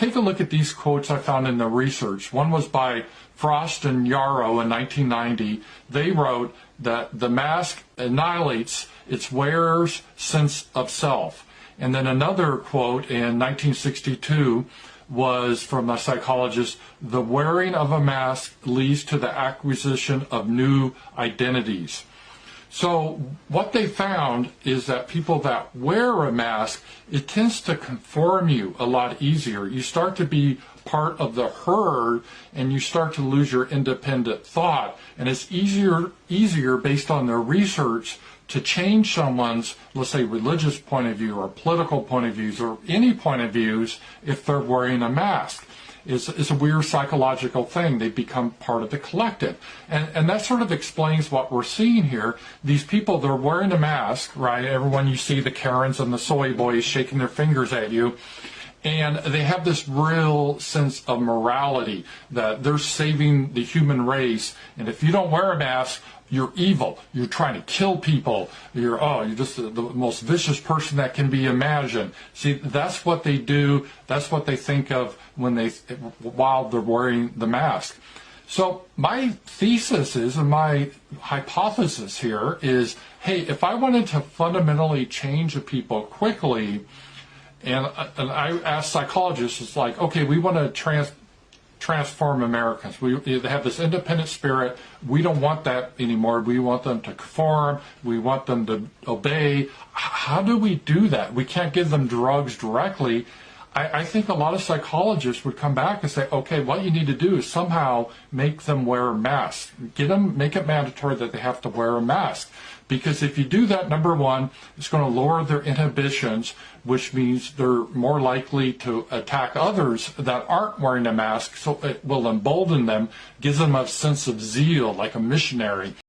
take a look at these quotes I found in the research. One was by Frost and Yarrow in 1990. They wrote that the mask annihilates its wearer's sense of self. And then another quote in 1962 was from a psychologist: the wearing of a mask leads to the acquisition of new identities. So what they found is that people that wear a mask, it tends to conform you a lot easier. You start to be part of the herd and you start to lose your independent thought. And it's easier based on their research to change someone's, let's say, religious point of view or political point of views or any point of views if they're wearing a mask. It's a weird psychological thing. They become part of the collective. And that sort of explains what we're seeing here. These people, they're wearing a mask, right? Everyone, you see the Karens and the soy boys shaking their fingers at you. And they have this real sense of morality that they're saving the human race. And if you don't wear a mask, you're evil. You're trying to kill people. You're just the most vicious person that can be imagined. See, that's what they do. That's what they think of while they're wearing the mask. So my thesis is, and my hypothesis here is, hey, if I wanted to fundamentally change the people quickly, and I asked psychologists, it's like, okay, we want to transform Americans. They have this independent spirit. We don't want that anymore. We want them to conform. We want them to obey. How do we do that? We can't give them drugs directly. I think a lot of psychologists would come back and say, okay, what you need to do is somehow make them wear masks. Make it mandatory that they have to wear a mask. Because if you do that, number one, it's going to lower their inhibitions, which means they're more likely to attack others that aren't wearing a mask. So it will embolden them, gives them a sense of zeal, like a missionary.